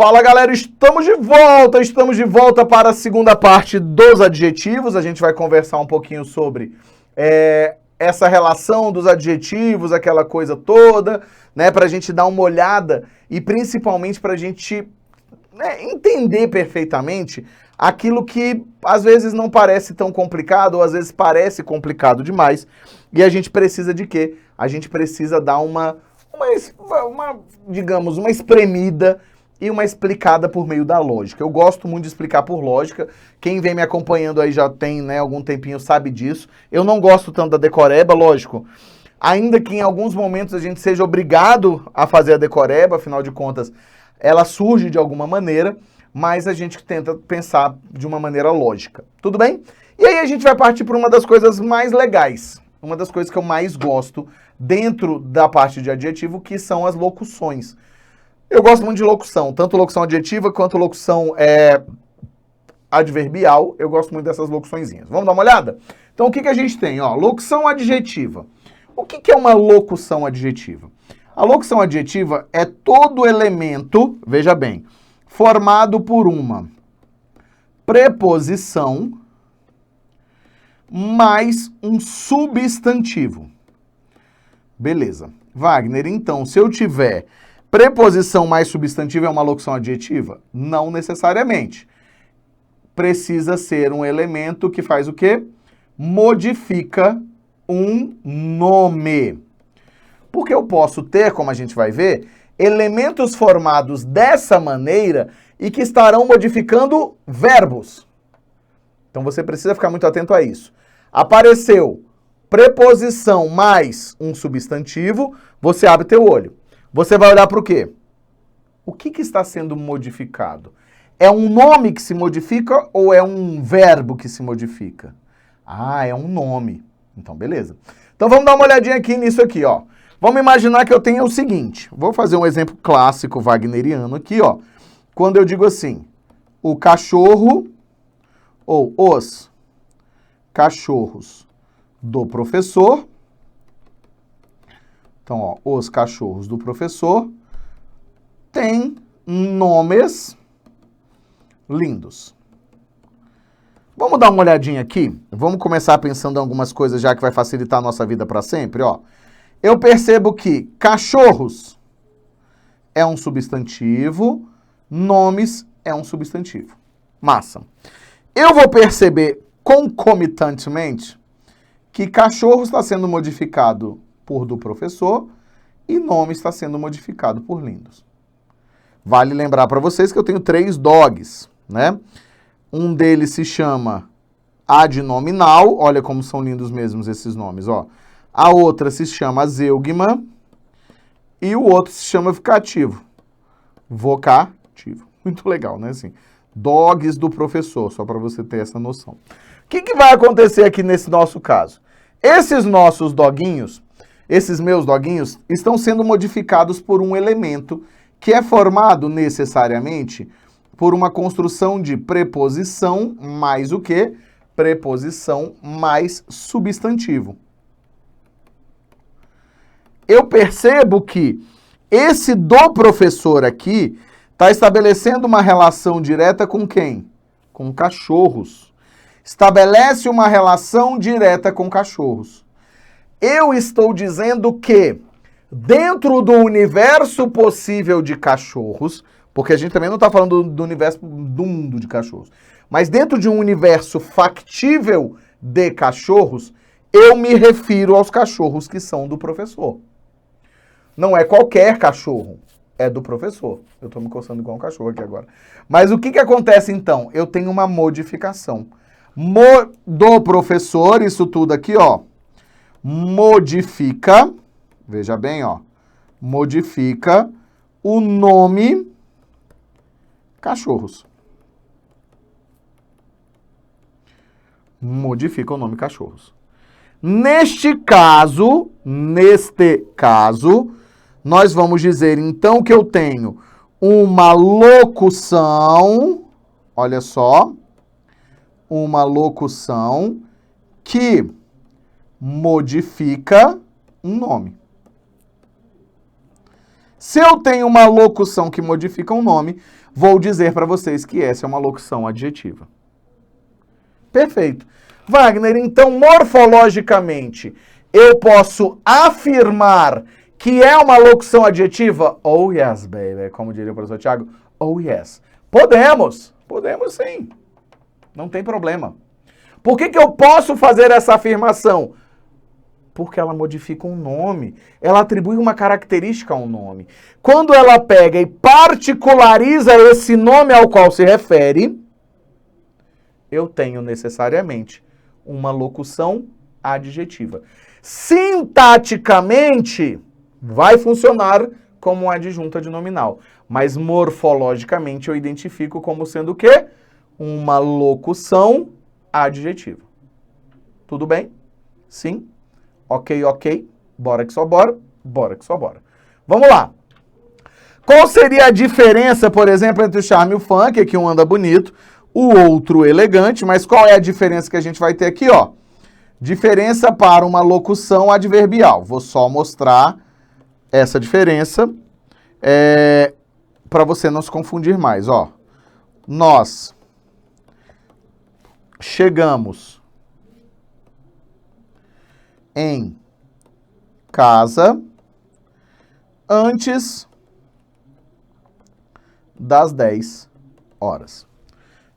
Fala galera, estamos de volta para a segunda parte dos adjetivos. A gente vai conversar um pouquinho sobre essa relação dos adjetivos, aquela coisa toda, né, para a gente dar uma olhada e principalmente para a gente entender perfeitamente aquilo que às vezes não parece tão complicado ou às vezes parece complicado demais e a gente precisa de quê? A gente precisa dar digamos, uma espremida e uma explicada por meio da lógica. Eu gosto muito de explicar por lógica. Quem vem me acompanhando aí já tem, algum tempinho sabe disso. Eu não gosto tanto da decoreba, lógico. Ainda que em alguns momentos a gente seja obrigado a fazer a decoreba, afinal de contas, ela surge de alguma maneira, mas a gente tenta pensar de uma maneira lógica. Tudo bem? E aí a gente vai partir para uma das coisas mais legais, uma das coisas que eu mais gosto dentro da parte de adjetivo, que são as locuções. Eu gosto muito de locução, tanto locução adjetiva quanto locução adverbial. Eu gosto muito dessas locuçõezinhas. Vamos dar uma olhada? Então, o que a gente tem? Locução adjetiva. O que é uma locução adjetiva? A locução adjetiva é todo elemento, veja bem, formado por uma preposição mais um substantivo. Beleza. Wagner, então, se eu tiver preposição mais substantivo, é uma locução adjetiva? Não necessariamente. Precisa ser um elemento que faz o quê? Modifica um nome. Porque eu posso ter, como a gente vai ver, elementos formados dessa maneira e que estarão modificando verbos. Então você precisa ficar muito atento a isso. Apareceu preposição mais um substantivo, você abre teu olho. Você vai olhar para o quê? O que está sendo modificado? É um nome que se modifica ou é um verbo que se modifica? Ah, é um nome. Então, beleza. Então, vamos dar uma olhadinha aqui nisso aqui, ó. Vamos imaginar que eu tenha o seguinte. Vou fazer um exemplo clássico wagneriano aqui, ó. Quando eu digo assim, o cachorro ou os cachorros do professor. Então, ó, os cachorros do professor têm nomes lindos. Vamos dar uma olhadinha aqui? Vamos começar pensando em algumas coisas já que vai facilitar a nossa vida para sempre, ó. Eu percebo que cachorros é um substantivo, nomes é um substantivo. Massa. Eu vou perceber concomitantemente que cachorro está sendo modificado por do professor e nome está sendo modificado por lindos. Vale lembrar para vocês que eu tenho 3 dogs, né? Um deles se chama adnominal, olha como são lindos mesmos esses nomes, ó. A outra se chama zeugma e o outro se chama vocativo. Vocativo. Muito legal, né? Assim, dogs do professor, só para você ter essa noção. O que vai acontecer aqui nesse nosso caso? Esses nossos doguinhos, esses meus doguinhos, estão sendo modificados por um elemento que é formado necessariamente por uma construção de preposição mais o quê? Preposição mais substantivo. Eu percebo que esse do professor aqui está estabelecendo uma relação direta com quem? Com cachorros. Estabelece uma relação direta com cachorros. Eu estou dizendo que dentro do universo possível de cachorros, porque a gente também não está falando do universo do mundo de cachorros, mas dentro de um universo factível de cachorros, eu me refiro aos cachorros que são do professor. Não é qualquer cachorro, é do professor. Eu estou me coçando igual um cachorro aqui agora. Mas o que acontece então? Eu tenho uma modificação. Do professor, isso tudo aqui, ó, modifica, veja bem, ó, modifica o nome cachorros. Modifica o nome cachorros. Neste caso, nós vamos dizer então que eu tenho uma locução, olha só, uma locução que modifica um nome. Se eu tenho uma locução que modifica um nome, vou dizer para vocês que essa é uma locução adjetiva. Perfeito. Wagner, então, morfologicamente, eu posso afirmar que é uma locução adjetiva? Oh, yes, baby. Como diria o professor Thiago. Oh, yes. Podemos. Podemos sim. Não tem problema. Por que eu posso fazer essa afirmação? Porque ela modifica um nome. Ela atribui uma característica a um nome. Quando ela pega e particulariza esse nome ao qual se refere, eu tenho necessariamente uma locução adjetiva. Sintaticamente, vai funcionar como uma adjunta de nominal. Mas morfologicamente eu identifico como sendo o quê? Uma locução adjetiva. Tudo bem? Sim? Ok, ok. Bora que só bora. Bora que só bora. Vamos lá. Qual seria a diferença, por exemplo, entre o charme e o funk? Aqui um anda bonito, o outro elegante. Mas qual é a diferença que a gente vai ter aqui, ó? Diferença para uma locução adverbial. Vou só mostrar essa diferença para você não se confundir mais, ó. Nós chegamos em casa antes das 10 horas.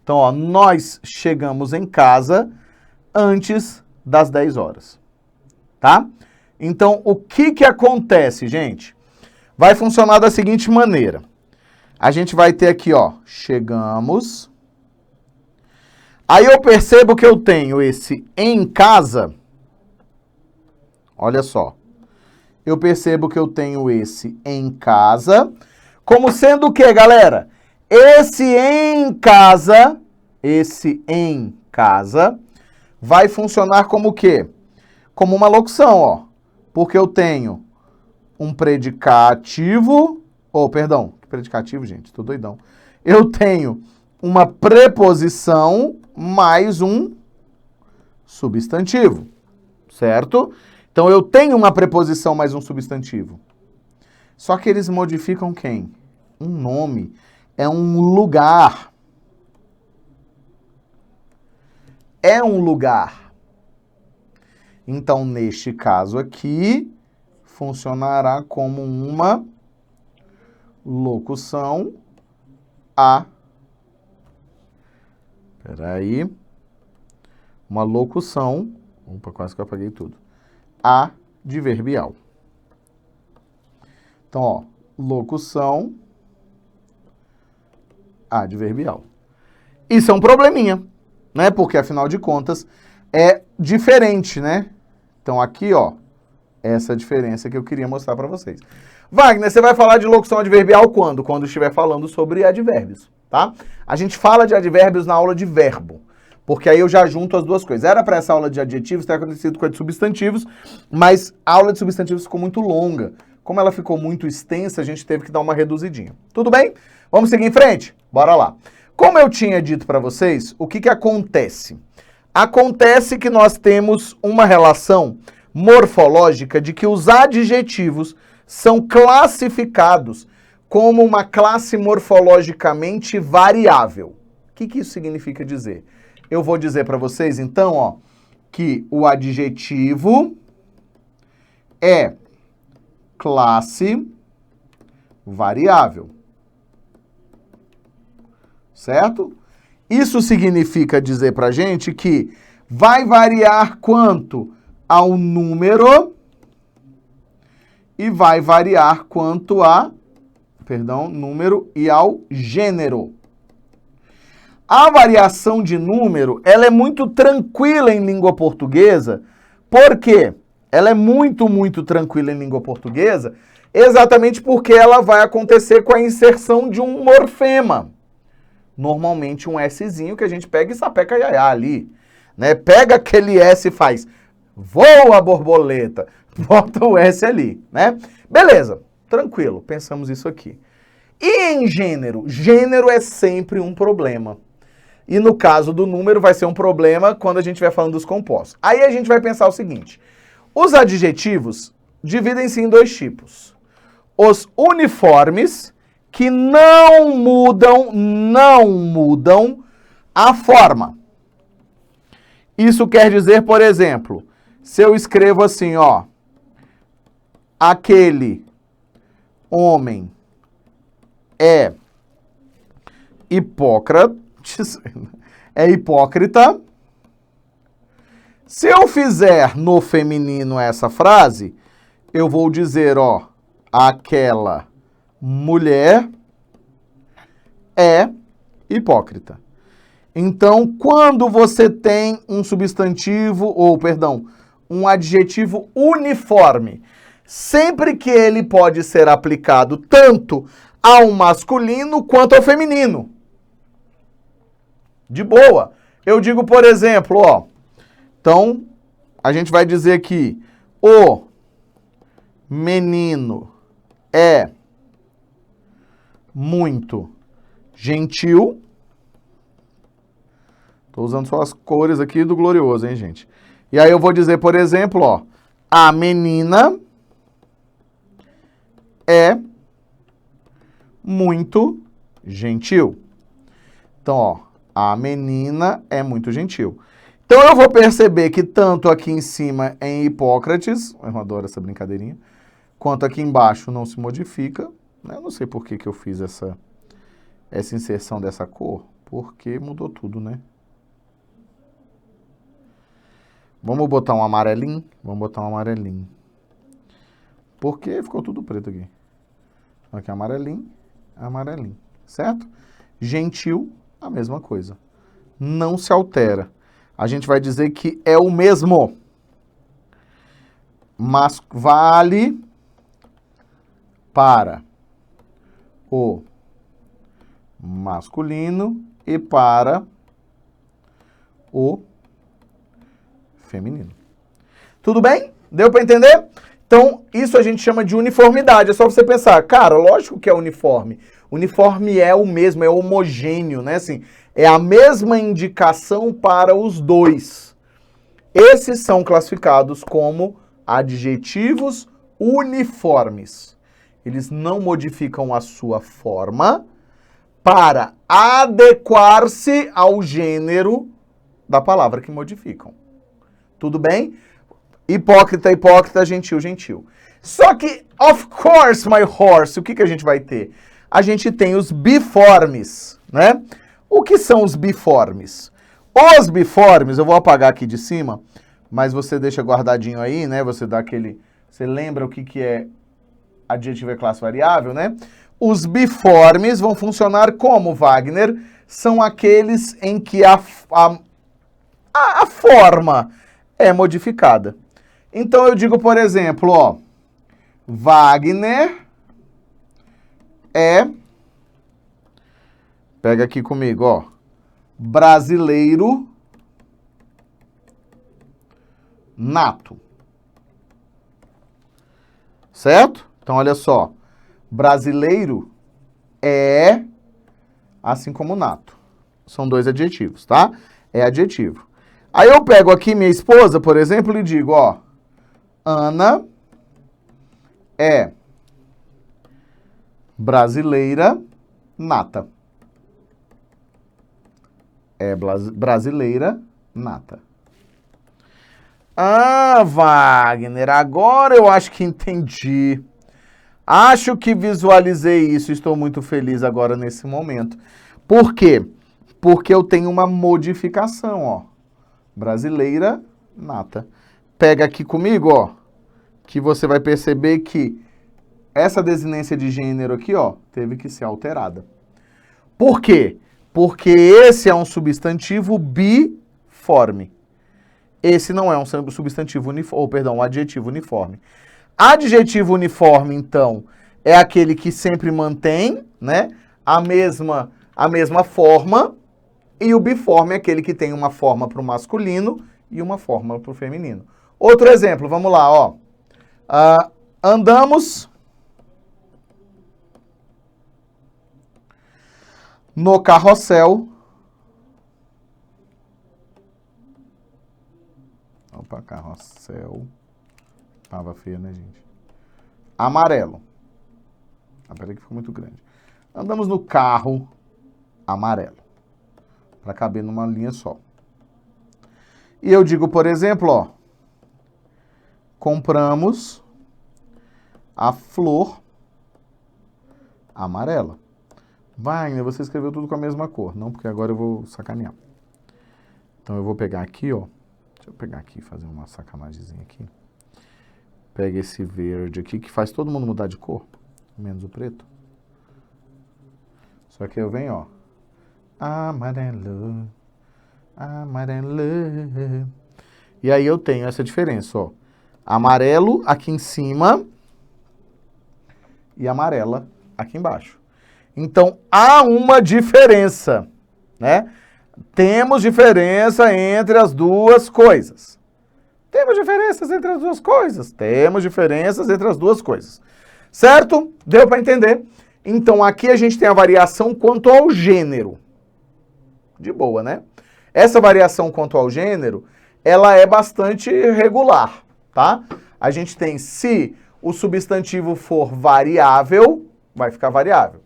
Então, ó, nós chegamos em casa antes das 10 horas. Tá? Então, o que acontece, gente? Vai funcionar da seguinte maneira. A gente vai ter aqui, ó, chegamos. Aí eu percebo que eu tenho esse em casa. Olha só. Eu percebo que eu tenho esse em casa. Como sendo o quê, galera? Esse em casa vai funcionar como o quê? Como uma locução, ó. Porque eu tenho um predicativo. Perdão, que predicativo, gente? Tô doidão. Eu tenho uma preposição mais um substantivo, certo? Então, eu tenho uma preposição mais um substantivo. Só que eles modificam quem? Um nome. É um lugar. É um lugar. Então, neste caso aqui, funcionará como uma locução Peraí. Uma locução. Opa, quase que eu apaguei tudo. Adverbial. Então, ó, locução adverbial. Isso é um probleminha, né? Porque, afinal de contas, é diferente, né? Então, aqui, ó, essa diferença que eu queria mostrar para vocês. Wagner, você vai falar de locução adverbial quando? Quando estiver falando sobre advérbios, tá? A gente fala de advérbios na aula de verbo, porque aí eu já junto as duas coisas. Era para essa aula de adjetivos ter acontecido com a de substantivos, mas a aula de substantivos ficou muito longa. Como ela ficou muito extensa, a gente teve que dar uma reduzidinha. Tudo bem? Vamos seguir em frente? Bora lá. Como eu tinha dito para vocês, o que acontece? Acontece que nós temos uma relação morfológica de que os adjetivos são classificados como uma classe morfologicamente variável. O que isso significa dizer? Eu vou dizer para vocês, então, ó, que o adjetivo é classe variável. Certo? Isso significa dizer para a gente que vai variar quanto ao número e vai variar quanto número e ao gênero. A variação de número, ela é muito tranquila em língua portuguesa. Por quê? Ela é muito, muito tranquila em língua portuguesa, exatamente porque ela vai acontecer com a inserção de um morfema. Normalmente um Szinho que a gente pega e sapeca iaiá ali, né? Pega aquele S e faz voa borboleta, bota o S ali, né? Beleza, tranquilo, pensamos isso aqui. E em gênero? Gênero é sempre um problema. E no caso do número vai ser um problema quando a gente vai falando dos compostos. Aí a gente vai pensar o seguinte, os adjetivos dividem-se em dois tipos. os uniformes que não mudam a forma. Isso quer dizer, por exemplo, se eu escrevo assim, ó, aquele homem é hipócrita. Se eu fizer no feminino essa frase, eu vou dizer, ó, aquela mulher é hipócrita. Então, quando você tem um substantivo, um adjetivo uniforme, sempre que ele pode ser aplicado tanto ao masculino quanto ao feminino. De boa. Eu digo, por exemplo, ó, então, a gente vai dizer que o menino é muito gentil. Estou usando só as cores aqui do glorioso, hein, gente? E aí eu vou dizer, por exemplo, ó, a menina é muito gentil. Então, ó, a menina é muito gentil. Então eu vou perceber que tanto aqui em cima em Hipócrates, eu adoro essa brincadeirinha, quanto aqui embaixo não se modifica. Eu não sei por que eu fiz essa inserção dessa cor, porque mudou tudo, né? Vamos botar um amarelinho? Vamos botar um amarelinho. Porque ficou tudo preto aqui. Aqui amarelinho, amarelinho, certo? Gentil, a mesma coisa. Não se altera. A gente vai dizer que é o mesmo. Mas vale para o masculino e para o feminino. Tudo bem? Deu para entender? Então, isso a gente chama de uniformidade. É só você pensar, cara, lógico que é uniforme. Uniforme é o mesmo, é homogêneo, né? Assim, é a mesma indicação para os dois. Esses são classificados como adjetivos uniformes. Eles não modificam a sua forma para adequar-se ao gênero da palavra que modificam. Tudo bem? Hipócrita, hipócrita, gentil, gentil. Só que, of course, my horse, o que a gente vai ter? A gente tem os biformes, né? O que são os biformes? Os biformes, eu vou apagar aqui de cima, mas você deixa guardadinho aí, né? Você dá aquele... Você lembra o que é adjetivo e classe variável, né? Os biformes vão funcionar como, Wagner? São aqueles em que a forma é modificada. Então eu digo, por exemplo, ó, Wagner é, pega aqui comigo, ó, brasileiro nato. Certo? Então olha só, brasileiro é assim como nato. São dois adjetivos, tá? É adjetivo. Aí eu pego aqui minha esposa, por exemplo, e digo, ó, Ana é brasileira nata. É brasileira nata. Ah, Wagner, agora eu acho que entendi. Acho que visualizei isso e estou muito feliz agora nesse momento. Por quê? Porque eu tenho uma modificação, ó. Brasileira nata. Pega aqui comigo, ó, que você vai perceber que essa desinência de gênero aqui, ó, teve que ser alterada. Por quê? Porque esse é um substantivo biforme. Esse não é um substantivo uniforme, um adjetivo uniforme. Adjetivo uniforme, então, é aquele que sempre mantém, né, a mesma forma, e o biforme é aquele que tem uma forma para o masculino e uma forma para o feminino. Outro exemplo, vamos lá, ó. Andamos no carrossel. Opa, carrossel. Tava feio, né, gente? Amarelo. Ah, peraí que ficou muito grande. Andamos no carro amarelo. Para caber numa linha só. E eu digo, por exemplo, ó. Compramos a flor amarela. Wagner, você escreveu tudo com a mesma cor. Não, porque agora eu vou sacanear. Então eu vou pegar aqui, ó. Deixa eu pegar aqui e fazer uma sacanagemzinha aqui. Pega esse verde aqui, que faz todo mundo mudar de cor. Menos o preto. Só que eu venho, ó. Amarelo, amarelo. E aí eu tenho essa diferença, ó. Amarelo aqui em cima e amarela aqui embaixo. Então, há uma diferença, né? Temos diferença entre as duas coisas. Temos diferenças entre as duas coisas. Temos diferenças entre as duas coisas. Certo? Deu para entender? Então, aqui a gente tem a variação quanto ao gênero. De boa, né? Essa variação quanto ao gênero, ela é bastante regular, tá? A gente tem, se o substantivo for variável, vai ficar variável.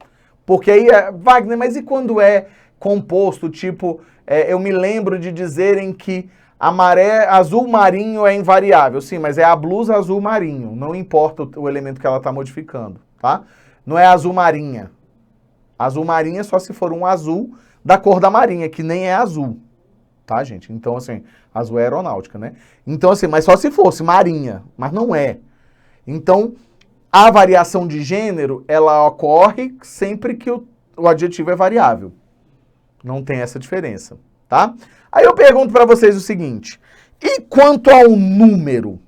Porque aí, Wagner, mas e quando é composto, tipo, eu me lembro de dizerem que a maré azul marinho é invariável. Sim, mas é a blusa azul marinho, não importa o elemento que ela está modificando, tá? Não é azul marinha. Azul marinha só se for um azul da cor da marinha, que nem é azul, tá, gente? Então, assim, azul é aeronáutica, né? Então, assim, mas só se fosse marinha, mas não é. Então, a variação de gênero, ela ocorre sempre que o adjetivo é variável. Não tem essa diferença, tá? Aí eu pergunto para vocês o seguinte, e quanto ao número?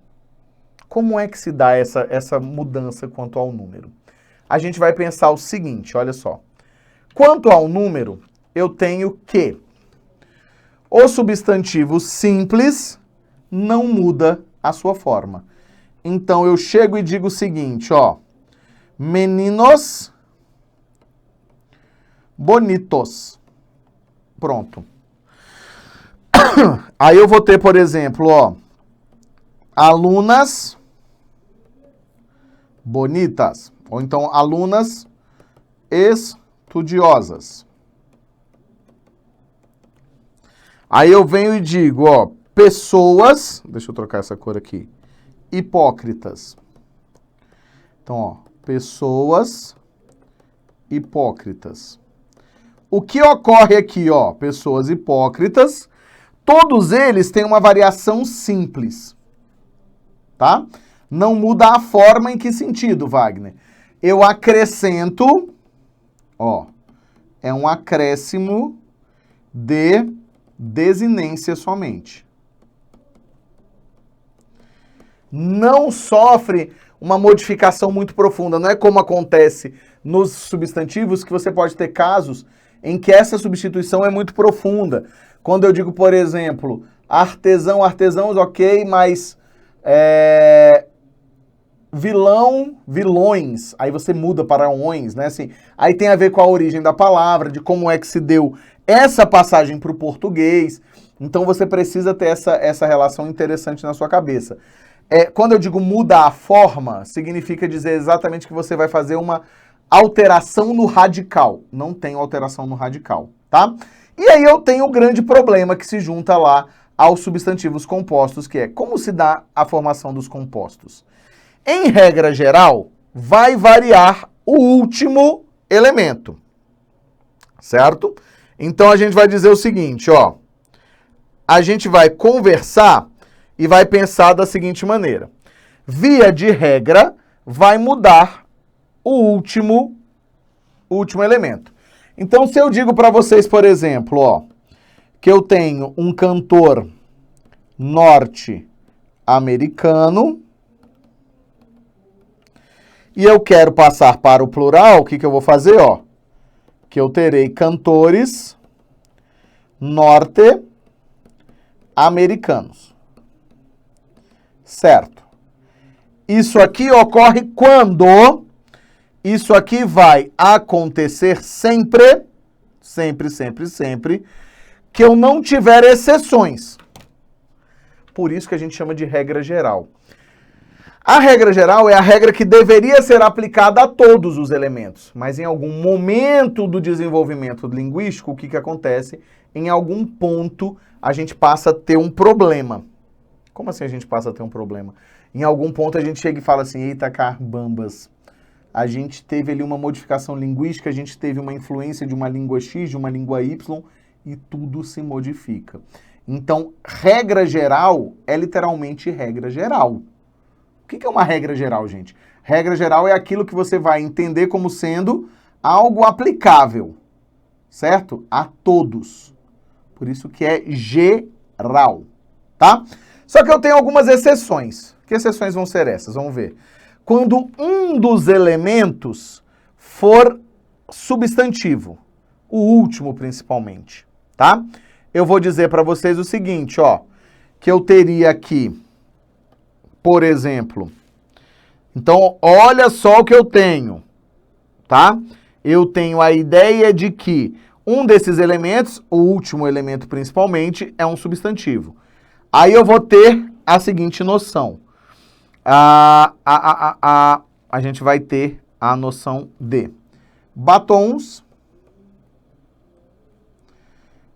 Como é que se dá essa mudança quanto ao número? A gente vai pensar o seguinte, olha só. Quanto ao número, eu tenho que o substantivo simples não muda a sua forma. Então, eu chego e digo o seguinte, ó. Meninos bonitos. Pronto. Aí eu vou ter, por exemplo, ó. Alunas bonitas. Ou então, alunas estudiosas. Aí eu venho e digo, ó. Pessoas... Deixa eu trocar essa cor aqui. Hipócritas. Então, ó, pessoas hipócritas. O que ocorre aqui, ó, pessoas hipócritas, todos eles têm uma variação simples, tá? Não muda a forma em que sentido, Wagner? Eu acrescento, ó, é um acréscimo de desinência somente. Não sofre uma modificação muito profunda. Não é como acontece nos substantivos, que você pode ter casos em que essa substituição é muito profunda. Quando eu digo, por exemplo, artesão, artesãos, ok, mas vilão, vilões. Aí você muda para ões, né? Assim, aí tem a ver com a origem da palavra, de como é que se deu essa passagem para o português. Então você precisa ter essa relação interessante na sua cabeça. Quando eu digo muda a forma, significa dizer exatamente que você vai fazer uma alteração no radical. Não tem alteração no radical, tá? E aí eu tenho um grande problema que se junta lá aos substantivos compostos, que é como se dá a formação dos compostos. Em regra geral, vai variar o último elemento, certo? Então a gente vai dizer o seguinte, ó. A gente vai conversar e vai pensar da seguinte maneira. Via de regra, vai mudar o último elemento. Então, se eu digo para vocês, por exemplo, ó, que eu tenho um cantor norte-americano e eu quero passar para o plural, o que eu vou fazer, ó? Que eu terei cantores norte-americanos. Certo. Isso aqui ocorre quando... Isso aqui vai acontecer sempre, sempre, que eu não tiver exceções. Por isso que a gente chama de regra geral. A regra geral é a regra que deveria ser aplicada a todos os elementos, mas em algum momento do desenvolvimento linguístico, o que acontece? Em algum ponto a gente passa a ter um problema. Como assim a gente passa a ter um problema? Em algum ponto a gente chega e fala assim, eita carbambas, a gente teve ali uma modificação linguística, a gente teve uma influência de uma língua X, de uma língua Y, e tudo se modifica. Então, regra geral é literalmente regra geral. O que é uma regra geral, gente? Regra geral é aquilo que você vai entender como sendo algo aplicável, certo? A todos. Por isso que é geral, tá? Só que eu tenho algumas exceções. Que exceções vão ser essas? Vamos ver. Quando um dos elementos for substantivo, o último principalmente, tá? Eu vou dizer para vocês o seguinte, ó, que eu teria aqui, por exemplo, então olha só o que eu tenho, tá? Eu tenho a ideia de que um desses elementos, o último elemento principalmente, é um substantivo. Aí eu vou ter a seguinte noção. A gente vai ter a noção de batons,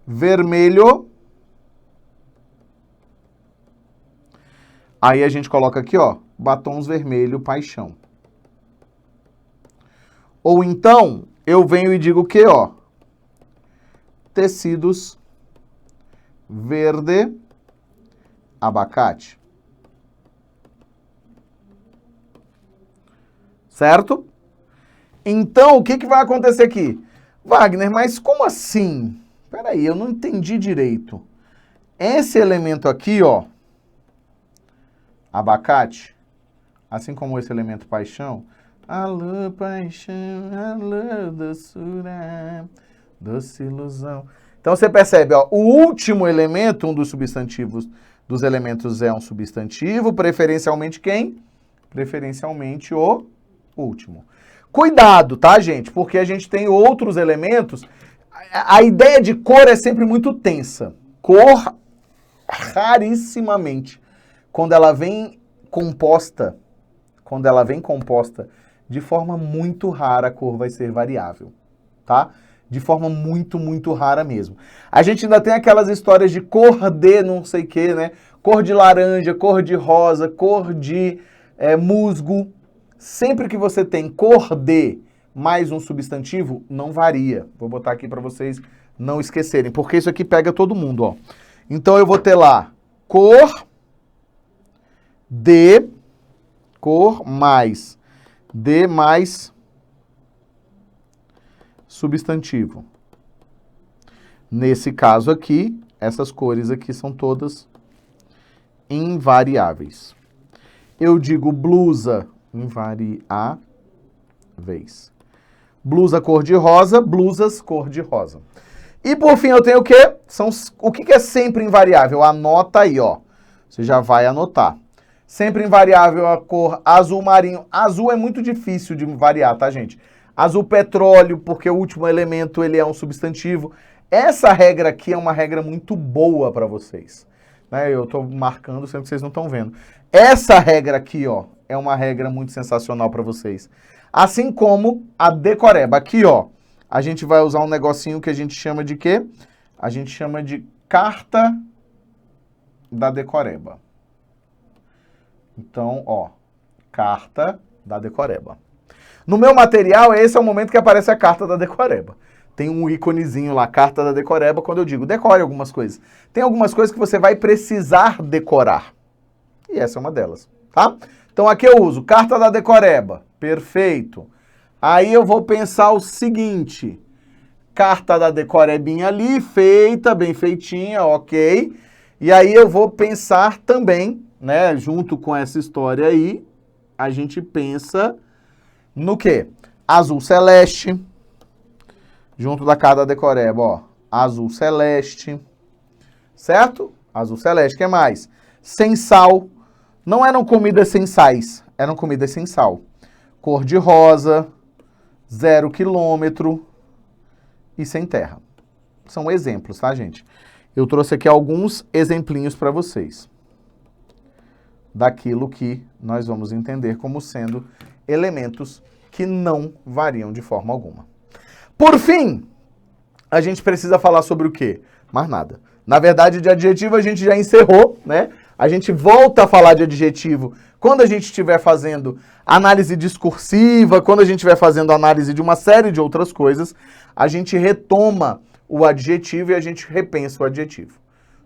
vermelho. Aí a gente coloca aqui, ó, batons vermelho, paixão. Ou então, eu venho e digo o quê, ó? Tecidos, verde, abacate. Certo? Então, o que vai acontecer aqui? Wagner, mas como assim? Peraí, eu não entendi direito. Esse elemento aqui, ó, abacate, assim como esse elemento paixão, alô, paixão, alô, doçura, doce ilusão. Então, você percebe, ó, o último elemento, um dos substantivos dos elementos é um substantivo, preferencialmente quem? Preferencialmente o último. Cuidado, tá, gente? Porque a gente tem outros elementos. A ideia de cor é sempre muito tensa. Cor, rarissimamente, quando ela vem composta de forma muito rara, a cor vai ser variável, tá? De forma muito, muito rara mesmo. A gente ainda tem aquelas histórias de cor de não sei o que, né? Cor de laranja, cor de rosa, cor de musgo. Sempre que você tem cor de mais um substantivo, não varia. Vou botar aqui para vocês não esquecerem, porque isso aqui pega todo mundo, ó. Então eu vou ter lá cor mais de mais substantivo. Nesse caso aqui, essas cores aqui são todas invariáveis. Eu digo blusa, invariáveis. Blusa cor-de-rosa, blusas cor-de-rosa. E por fim eu tenho o quê? O que é sempre invariável? Anota aí, ó. Você já vai anotar. Sempre invariável a cor azul marinho. Azul é muito difícil de variar, tá, gente? Azul petróleo, porque o último elemento ele é um substantivo. Essa regra aqui é uma regra muito boa para vocês. Né? Eu estou marcando, sendo que vocês não estão vendo. Essa regra aqui, ó, é uma regra muito sensacional para vocês. Assim como a decoreba. Aqui, ó, a gente vai usar um negocinho que a gente chama de quê? A gente chama de carta da decoreba. Então, ó, carta da decoreba. No meu material, esse é o momento que aparece a carta da decoreba. Tem um íconezinho lá, carta da decoreba, quando eu digo decore algumas coisas. Tem algumas coisas que você vai precisar decorar. E essa é uma delas, tá? Então aqui eu uso carta da decoreba. Perfeito. Aí eu vou pensar o seguinte. Carta da decorebinha ali, feita, bem feitinha, ok. E aí eu vou pensar também, né, junto com essa história aí, a gente pensa no quê? Azul celeste. Junto da carta da decoreba, ó. Azul celeste. Certo? Azul celeste. O que mais? Sem sal. Não eram comidas sem sais. Eram comidas sem sal. Cor de rosa. 0 quilômetro. E sem terra. São exemplos, tá, gente? Eu trouxe aqui alguns exemplinhos para vocês. daquilo que nós vamos entender como sendo elementos que não variam de forma alguma. Por fim, a gente precisa falar sobre o quê? Mais nada. Na verdade, de adjetivo a gente já encerrou, né? A gente volta a falar de adjetivo quando a gente estiver fazendo análise discursiva, quando a gente estiver fazendo análise de uma série de outras coisas, a gente retoma o adjetivo e a gente repensa o adjetivo.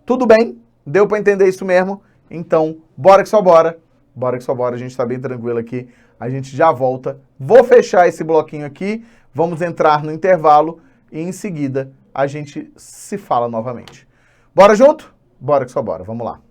Tudo bem? Deu para entender isso mesmo? Então, bora que só bora. Bora que só bora, a gente tá bem tranquilo aqui. A gente já volta. Vou fechar esse bloquinho aqui, vamos entrar no intervalo e em seguida a gente se fala novamente. Bora junto? Bora que só bora, vamos lá.